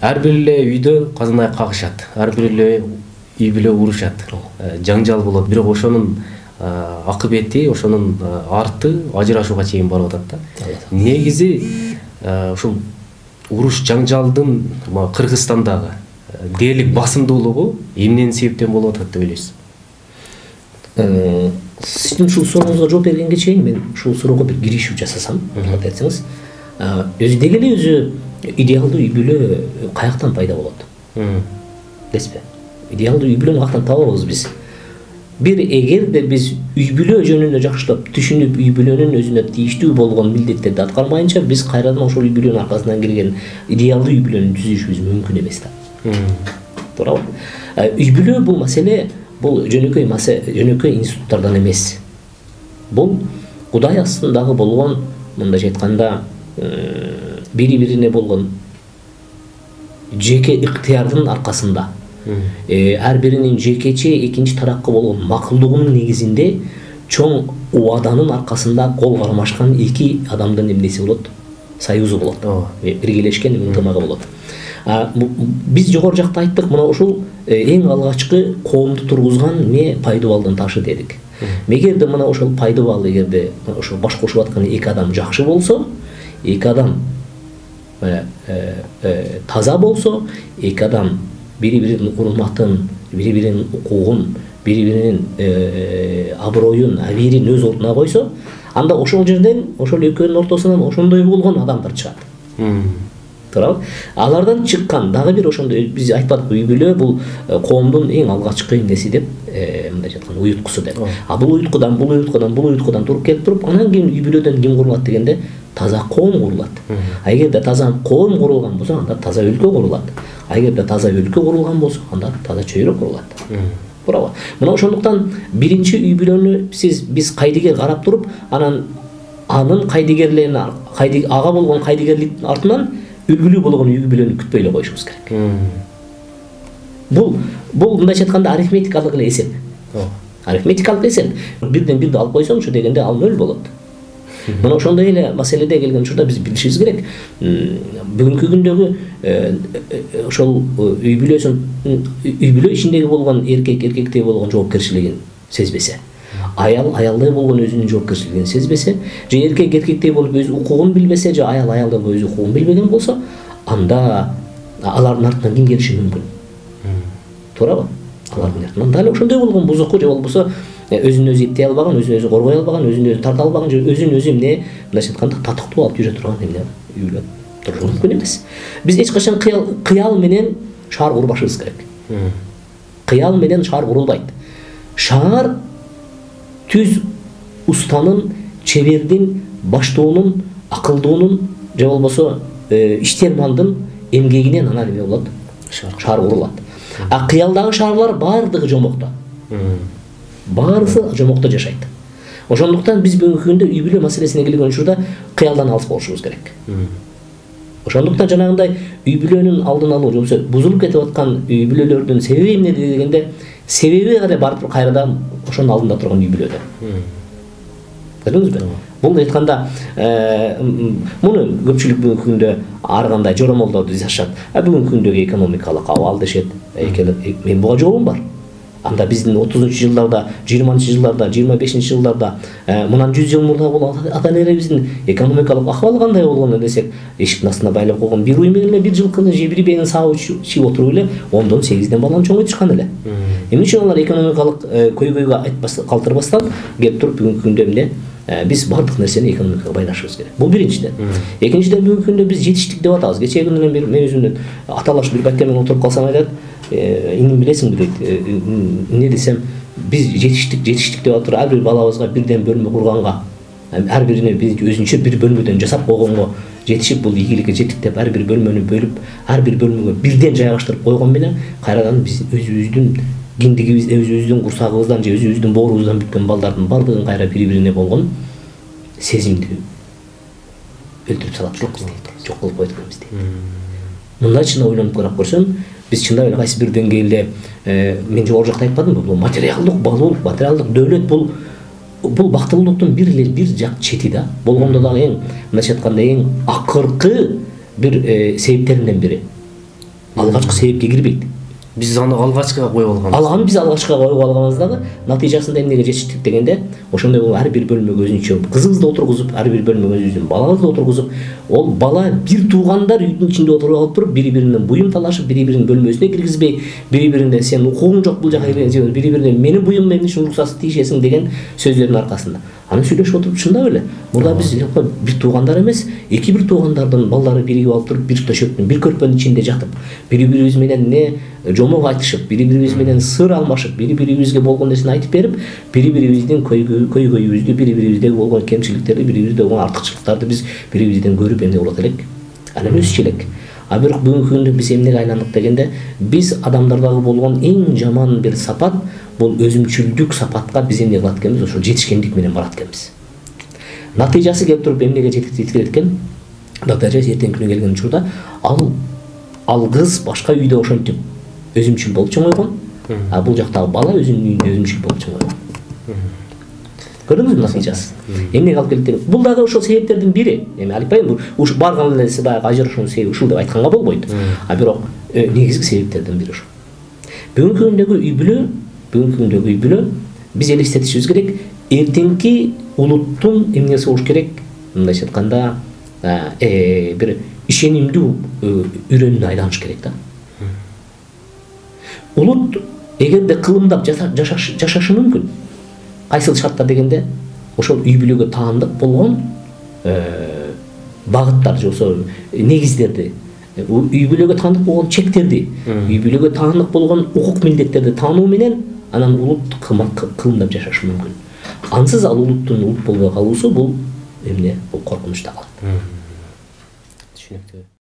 ар бир эле үйдө казанай кагышат, ар бир эле үй бүлө урушат, жаңжал болот, бирок ошонун акыбети, ошонун арты ажырашууга чейин барып атат да. Негизи ушул уруш жаңжалдын Кыргызстандагы дээрлик басымдуулугу эмненин себептен болуп атат деп ойлойсуз? Сиздин ушул сурооңузга жооп бергенге чейин мен ушул суроого бир киришүү жасасам, кантип айтсаңыз, өзү деги эле өзү идеалдуу үй бүлө каяктан пайда болот? Деспи? Идеалдуу үй бүлөнү каяктан табабыз биз? Бир эгерде биз үй бүлө жөнүндө жакшылап түшүнүп, үй бүлөнүн өзүнө тийиштүү болгон милдеттерди аткармайынча, биз кайрадан ошол үй бүлөнүн аркасынан келген идеалдуу үй бүлөнү түзүшүбүз мүмкүн эмес да. Туурабы? Үй бүлө бул маселе, бул жөнөкөй институттардан эмес. Бул Кудай астындагы болгон, мындайча айтканда, бири-бирине болгон жеке ыктыярдын аркасында, ар биринин жекече экинчи тарапка болгон макулдугунун негизинде чоң убаданын аркасында кол кармашкан эки адамдын эмнеси болот? Союзу болот. Биргелешкен ынтымагы болот. Биз жогору жакта айттык, мына ушул эң алгачкы коомду тургузган эмне пайдубалдын ташы дедик. Эгерде мына ошол пайдубал, эгерде ошол баш кошуп аткан эки адам жакшы болсо, эки адам таза болсо, эки адам бири-биринин урматын, бири-биринин укугун, бири-биринин аброюн, абийирин өз ордуна койсо, анда ошол жерден, ошол экөөнүн ортосунан ошондой болгон адамдар чыгат. Туурабы? Алардан чыккан дагы бир ошондой, биз айтпадык, үй бүлө бул коомдун эң алгачкы эмнеси деп, мындай айтканда, уюткусу деп. Бул уюткудан туруп келип туруп, анан кийин үй бүлөдөн ким курулат дегенде, таза коом курулат. Эгерде таза коом курулган болсо, анда таза өлкө курулат. Эгерде таза өлкө курулган болсо, анда таза чөйрөк курулат. Туурабы? Мына ошондуктан биринчи үй бүлөнү биз кайдыгер карап туруп, анан анын кайдыгерлерин, ага болгон кайдыгерликтин артынан үлгүлүү болгон үй бүлөнү күтпөй эле коюшубуз керек. Бул мындайча айтканда арифметикалык эле эсеп. Арифметикалык эсеп. Бирден бирди алып койсоңчу дегенде ал 0 болот. Мына ошондой эле маселеде келген учурда биз билишибиз керек. Бүгүнкү күндөгү ошол үй бүлө ичиндеги болгон эркектей болгон жоопкерчилигин сезбесе, аялдай болгон өзүнүн жоопкерчилигин сезбесе, же эркектей болуп өз укугун билбесе, же аялдай болуп өз укугун билбеген болсо, анда алардын артынан ким келиши мүмкүн? Туурабы? Алардын артынан дал ошондой болгон бузуку, же болбосо өзүн өзү эптей албаган, өзүн өзү коргой албаган, өзүн өзү тарта албаган, же өзүн өзү эмне, мындайча айтканда, татыктуу алып жүрө турган эмне үй бүлө турушу мүмкүн эмес. Биз эч качан кыял менен шаар курбашыбыз керек. Кыял менен шаар курулбайт. Шаар түз устанын, чебердин, баштоонун, акылдуунун, же болбосо иштермандын эмгегинен анан эме болот? Шаар курулат. Кыялдагы шаарлар баардыгы жомокто. Баарысы жомокто жашайт. Ошондуктан биз бүгүнкү күндө үй бүлө маселесине келген учурда кыялдан алыс болушубуз керек. Ошондуктан жанагындай үй бүлөнүн алдын алуу, же болбосо бузулуп кетип аткан үй бүлөлөрдүн себеби эмне дегенде, себеби барып кайрадан ошонун алдында турган үй бүлөдө. Көрдүңүзбү? Бул айтканда, муну көпчүлүк бүгүнкү күндө ар кандай жоромолдорду жасашат. Бүгүнкү күндөгү экономикалык абал дешет. Мен буга жообум бар. Анда биздин 30-жылдарда, 20-жылдарда, 25-жылдарда, мындан 100 жыл мурда бул ата-энелерибиздин экономикалык акыбалы кандай болгон десек, эшиктин астына байлап койгон бир уй менен эле бир жылкыны же бир бенин сабы чыгып отуруп эле 10дон 8ден баланы чоңойтушкан эле. Эмне үчүн алар экономикалык көйгөйгө калтырбастан келип туруп бүгүнкү күндө эмне? Биз бардык нерсени экономикага байлашыбыз керек. Бул биринчиден. Экинчиден, бүгүнкү күндө биз жетиштик деп атабыз. Кечээ күнүнөн бери мен өзүмдөн аталаш бир байке менен отуруп калсам айтат, иңин билесиңби дейт. Эмне десем, биз жетиштик деп атып, ар бир балабызга бирден бөлмө курганга, ар бирине биз өзүнчө бир бөлмөдөн жасап койгонго жетишип, бул ийгиликке жеттик деп ар бир бөлмөнү бөлүп, ар бир бөлмөгө бирден жайгаштырып койгон менен кайрадан биз өзүбүздүн киндигибиз, өзүбүздүн курсагыбыздан же өзүбүздүн боорубуздан бүткөн балдардын бардыгын кайра бири-бирине болгон сезимди өлтүрүп салат, жок кылып коет экенбиз дейт. Мындай чын ойлонуп карап көрсөм, биз чындап эле кайсы бир деңгээлде, мен жогору жакта айтпадымбы, бул материалдык баалуулук, материалдык дөөлөт бул бактылуулуктун бир жак чети да. Болгондо дагы эң, мындайча айтканда, эң акыркы бир себептеринен бири. алгачкы себепке кирбейт. Биз аны алгачкыга коюп алганбыз. Алган биз алгачкыга коюп алганыбыздагы натыйжасында эмнеге жетиштик дегенде, ошондой ар бир бөлмөгө өзүнчө кызыбызды отургузуп, ар бир бөлмөгө өзүнүн балабызды отургузуп, ол бала бир туугандар үйдүн ичинде отуруп алып туруп, бири-биринен буюм талашып, бири-биринин бөлмөсүнө киргизбей, бири-бирине сен укугуң жок бул жака кирген, бири-бирине менин буюм эмне үчүн уруксатсыз тийишесиң деген сөздөрдүн аркасында. Аны сүйлөшүп отуруп чындап эле. Мурда биз бир туугандар эмес, эки бир туугандардын балдары биригип алып туруп, бир төшөктүн, бир көрпөнүн ичинде жатып, бири-бирибиз менен не жомок айтышып, бири-бирибиз менен сыр алмашып, бири-бирибизге болгон нерсени айтып берип, бири-бирибиздин көйгөйүбүздү, бири-бирибиздеги болгон кемчиликтерди, бири-бирибизде болгон артыкчылыктарды биз бири-бирибизден көрүп эмне болот элек? Анан өсүш элек. А бирок бүгүнкү күндө биз эмнеге айландык дегенде, биз адамдардагы болгон эң жаман бир сапат бул өзүмчүлдүк сапатка биз эмне кылат экенбиз, ошо жетишкендик менен барат экенбиз. Натыйжасы келип туруп эмнеге жеткирет экен? Натыйжасы эртең күнү келген учурда ал кыз башка үйдө ошентип өзүмчүл болуп чоңойгон, а бул жактагы бала өзүнүн үйүндө өзүмчүл болуп чоңойгон. Көрдүңүзбү натыйжасы? Эмнеге алып келет деген? Бул дагы ошол себептердин бири. Эми албайм, ушу барган эле баягы ажырашуунун себеби ушул деп айтканга болбойт. А бирок негизги себептердин бири ушул. Бүгүнкү күндөгү үй бүлө биз элестетишибиз керек. Эртеңки улуттун эмнеси болуш керек? Мындайча айтканда, бир ишенимдүү үрөнүнө айланыш керек да. Улут эгерде кылымдап жашашы мүмкүн. Кайсыл шартта дегенде, ошол үй бүлөгө таандык болгон багыттар, жоксо негиздерди, үй бүлөгө таандык болгон чектерди, үй бүлөгө таандык болгон укук милдеттерди таануу менен анан улут кылымдап жашашы мүмкүн. Ансыз ал улуттун улут болбой калуусу бул эмне? Бул коркунучта калат. Түшүнүктүү.